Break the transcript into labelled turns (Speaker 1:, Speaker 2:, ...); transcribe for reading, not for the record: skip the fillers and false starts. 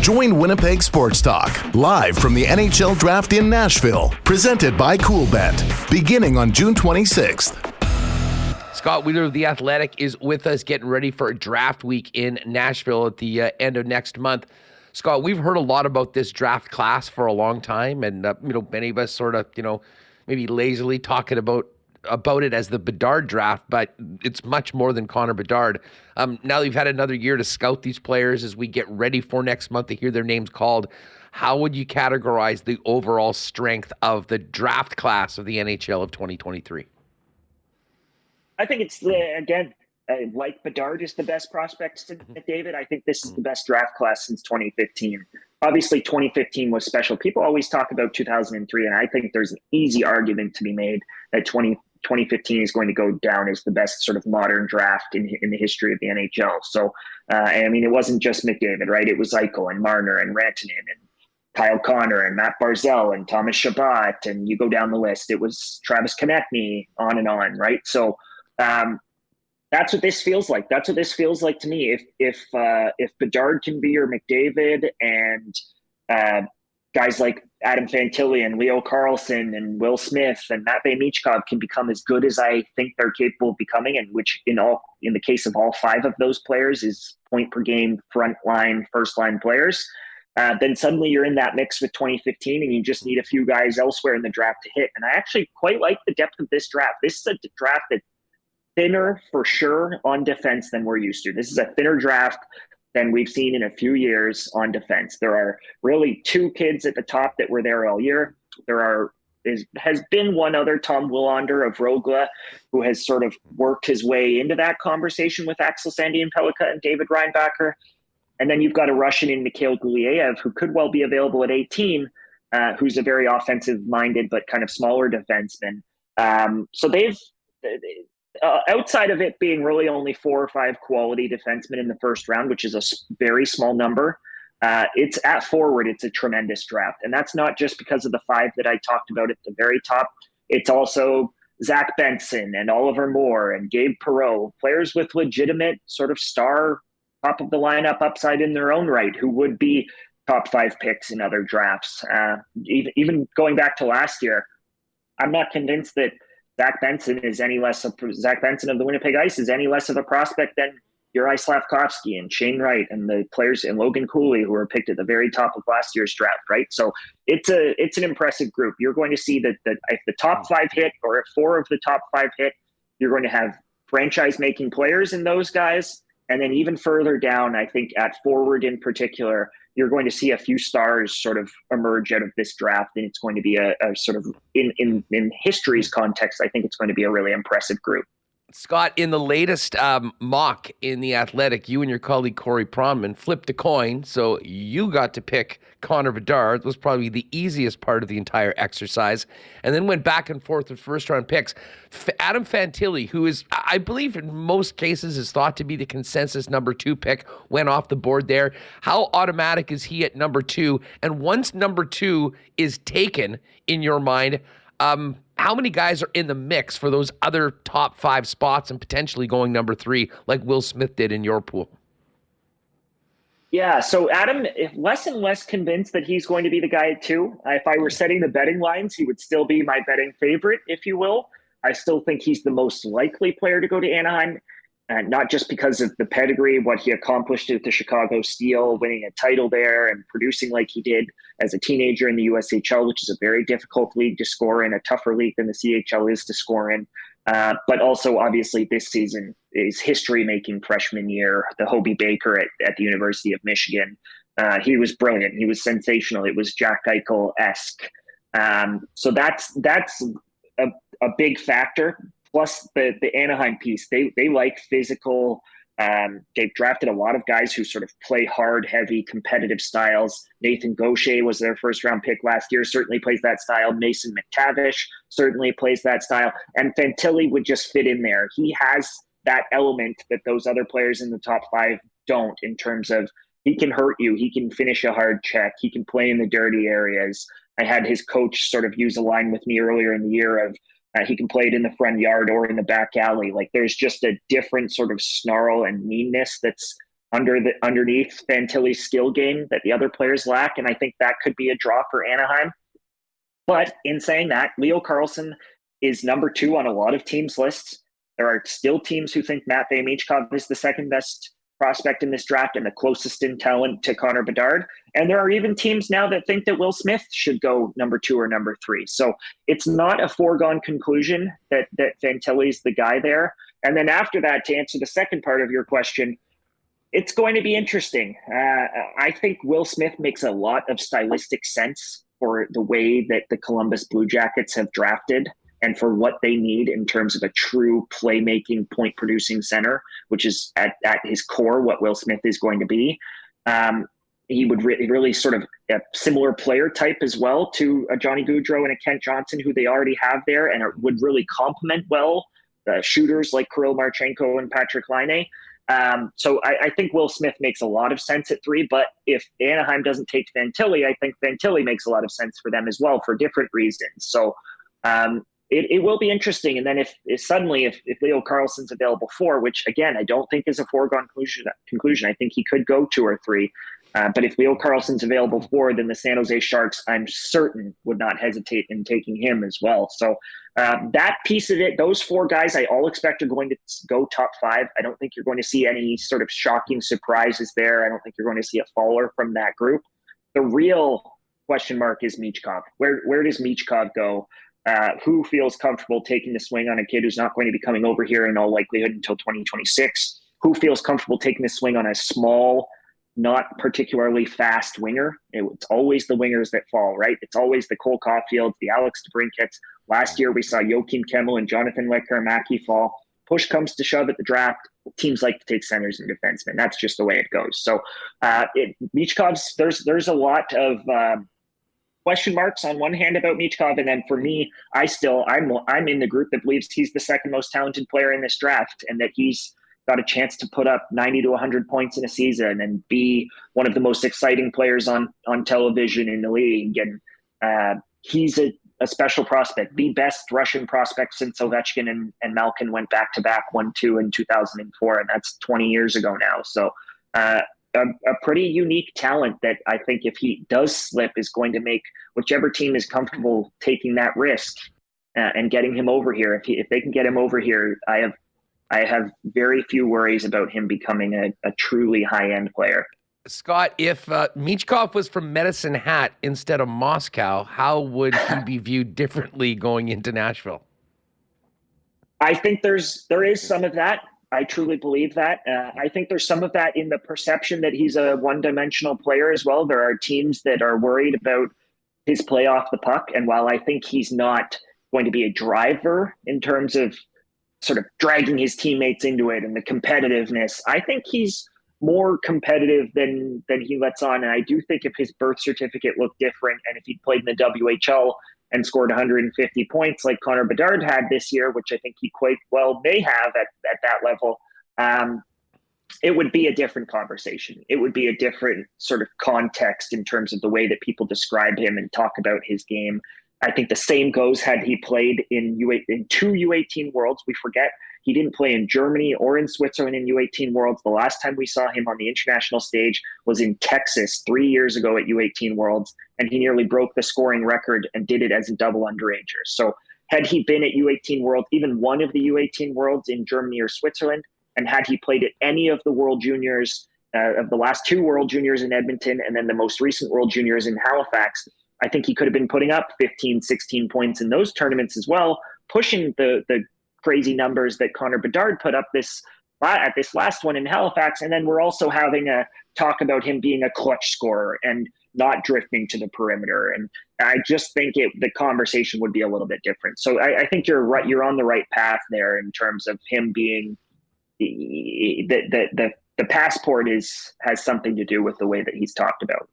Speaker 1: Join Winnipeg Sports Talk, live from the NHL Draft in Nashville, presented by CoolBet, beginning on June 26th.
Speaker 2: Scott Wheeler of The Athletic is with us, getting ready for a draft week in Nashville at the end of next month. Scott, we've heard a lot about this draft class for a long time, and many of us sort of, maybe lazily talking about it as the Bedard draft, but it's much more than Connor Bedard. Now you've had another year to scout these players as we get ready for next month to hear their names called. How would you categorize the overall strength of the draft class of the NHL of 2023?
Speaker 3: I think it's, again, like Bedard is the best prospect, David. I think this is the best draft class since 2015. Obviously, 2015 was special. People always talk about 2003, and I think there's an easy argument to be made that 2015 is going to go down as the best sort of modern draft in the history of the NHL. So, it wasn't just McDavid, right? It was Eichel and Marner and Rantanen and Kyle Connor and Matt Barzal and Thomas Chabot, and you go down the list. It was Travis Konechny, on and on, right? So, that's what this feels like. That's what this feels like to me. If Bedard can be your McDavid and guys like Adam Fantilli and Leo Carlsson and Will Smith and Matvei Michkov can become as good as I think they're capable of becoming, and which in the case of all five of those players is point per game, front line, first line players, then suddenly you're in that mix with 2015 and you just need a few guys elsewhere in the draft to hit. And I actually quite like the depth of this draft. This is a draft that's thinner for sure on defense than we're used to. This is a thinner draft than we've seen in a few years on defense. There are really two kids at the top that were there all year. Has been one other, Tom Willander of Rogla, who has sort of worked his way into that conversation with Axel Sandin-Pellikka and David Reinbacher. And then you've got a Russian in Mikhail Gulyayev, who could well be available at 18, who's a very offensive-minded but kind of smaller defenseman. So they've outside of it being really only 4 or 5 quality defensemen in the first round, which is a very small number, it's at forward. It's a tremendous draft. And that's not just because of the 5 that I talked about at the very top. It's also Zach Benson and Oliver Moore and Gabe Perreault, players with legitimate sort of star top of the lineup upside in their own right, who would be top 5 picks in other drafts. Even going back to last year, I'm not convinced that Zach Benson of the Winnipeg Ice is any less of a prospect than Juraj Slavkovsky and Shane Wright and the players in Logan Cooley who were picked at the very top of last year's draft, right? So it's an impressive group. You're going to see that if the top 5 hit, or if 4 of the top 5 hit, you're going to have franchise-making players in those guys. And then even further down, I think at forward in particular, you're going to see a few stars sort of emerge out of this draft, and it's going to be a sort of, in history's context, I think it's going to be a really impressive group.
Speaker 2: Scott, in the latest mock in The Athletic, you and your colleague Corey Pronman flipped a coin, so you got to pick Connor Bedard. It was probably the easiest part of the entire exercise, and then went back and forth with first-round picks. Adam Fantilli, who is, I believe in most cases, is thought to be the consensus number 2 pick, went off the board there. How automatic is he at number 2? And once number 2 is taken, in your mind, how many guys are in the mix for those other top 5 spots and potentially going number 3 like Will Smith did in your pool?
Speaker 3: Yeah, so Adam, less and less convinced that he's going to be the guy at 2. If I were setting the betting lines, he would still be my betting favorite, if you will. I still think he's the most likely player to go to Anaheim, not just because of the pedigree, what he accomplished at the Chicago Steel, winning a title there and producing like he did as a teenager in the USHL, which is a very difficult league to score in, a tougher league than the CHL is to score in. But also, obviously, this season is history-making freshman year, the Hobie Baker at the University of Michigan. He was brilliant. He was sensational. It was Jack Eichel-esque. So that's a big factor. Plus the Anaheim piece, they like physical. They've drafted a lot of guys who sort of play hard, heavy, competitive styles. Nathan Gaucher was their first-round pick last year, certainly plays that style. Mason McTavish certainly plays that style. And Fantilli would just fit in there. He has that element that those other players in the top 5 don't, in terms of he can hurt you, he can finish a hard check, he can play in the dirty areas. I had his coach sort of use a line with me earlier in the year of he can play it in the front yard or in the back alley. Like, there's just a different sort of snarl and meanness that's underneath Fantilli's skill game that the other players lack, and I think that could be a draw for Anaheim. But in saying that, Leo Carlsson is number 2 on a lot of teams' lists. There are still teams who think Matvei Michkov is the second best prospect in this draft and the closest in talent to Connor Bedard. And there are even teams now that think that Will Smith should go number 2 or number 3. So it's not a foregone conclusion that Fantilli's the guy there. And then after that, to answer the second part of your question, it's going to be interesting. I think Will Smith makes a lot of stylistic sense for the way that the Columbus Blue Jackets have drafted and for what they need in terms of a true playmaking, point-producing center, which is at his core what Will Smith is going to be. He would really sort of a similar player type as well to a Johnny Gaudreau and a Kent Johnson, who they already have there, and it would really complement well shooters like Kirill Marchenko and Patrick Laine. So I think Will Smith makes a lot of sense at 3, but if Anaheim doesn't take Fantilli, I think Fantilli makes a lot of sense for them as well for different reasons. So it will be interesting. And then if Leo Carlsson's available 4, which again, I don't think is a foregone conclusion, I think he could go 2 or 3. But if Leo Carlsson's available 4, then the San Jose Sharks, I'm certain, would not hesitate in taking him as well. So that piece of it, those 4 guys I all expect are going to go top 5. I don't think you're going to see any sort of shocking surprises there. I don't think you're going to see a faller from that group. The real question mark is Michkov. Where does Michkov go? Who feels comfortable taking the swing on a kid who's not going to be coming over here in all likelihood until 2026? Who feels comfortable taking the swing on a small, not particularly fast winger? It's always the wingers that fall, right? It's always the Cole Caulfields, the Alex DeBrincats. Last year, we saw Joakim Kemmel and Jonathan Lekkerimaki fall. Push comes to shove at the draft. Teams like to take centers and defensemen. That's just the way it goes. So Michkov's, there's a lot of question marks on one hand about Michkov, and then for me, I'm in the group that believes he's the second most talented player in this draft, and that he's got a chance to put up 90 to 100 points in a season and be one of the most exciting players on television in the league. And he's a special prospect, the best Russian prospect since Ovechkin and Malkin went back-to-back 1-2 in 2004, and that's 20 years ago now. So a pretty unique talent that I think if he does slip is going to make whichever team is comfortable taking that risk and getting him over here. If they can get him over here, I have very few worries about him becoming a truly high-end player.
Speaker 2: Scott, if Michkov was from Medicine Hat instead of Moscow, how would he be viewed differently going into Nashville?
Speaker 3: I think there is some of that. I truly believe that. I think there's some of that in the perception that he's a one-dimensional player as well. There are teams that are worried about his play off the puck. And while I think he's not going to be a driver in terms of sort of dragging his teammates into it and the competitiveness, I think he's more competitive than he lets on. And I do think if his birth certificate looked different and if he'd played in the WHL and scored 150 points like Connor Bedard had this year, which I think he quite well may have at that level, it would be a different conversation. It would be a different sort of context in terms of the way that people describe him and talk about his game. I think the same goes had he played in two U18 Worlds. We forget he didn't play in Germany or in Switzerland in U18 Worlds. The last time we saw him on the international stage was in Texas 3 years ago at U18 Worlds, and he nearly broke the scoring record and did it as a double underager. So had he been at U18 Worlds, even one of the U18 Worlds in Germany or Switzerland, and had he played at any of the World Juniors, of the last two World Juniors in Edmonton and then the most recent World Juniors in Halifax, I think he could have been putting up 15, 16 points in those tournaments as well, pushing the crazy numbers that Connor Bedard put up at this last one in Halifax. And then we're also having a talk about him being a clutch scorer and not drifting to the perimeter. And I just think the conversation would be a little bit different. So I think you're right. You're on the right path there in terms of him being the passport has something to do with the way that he's talked about.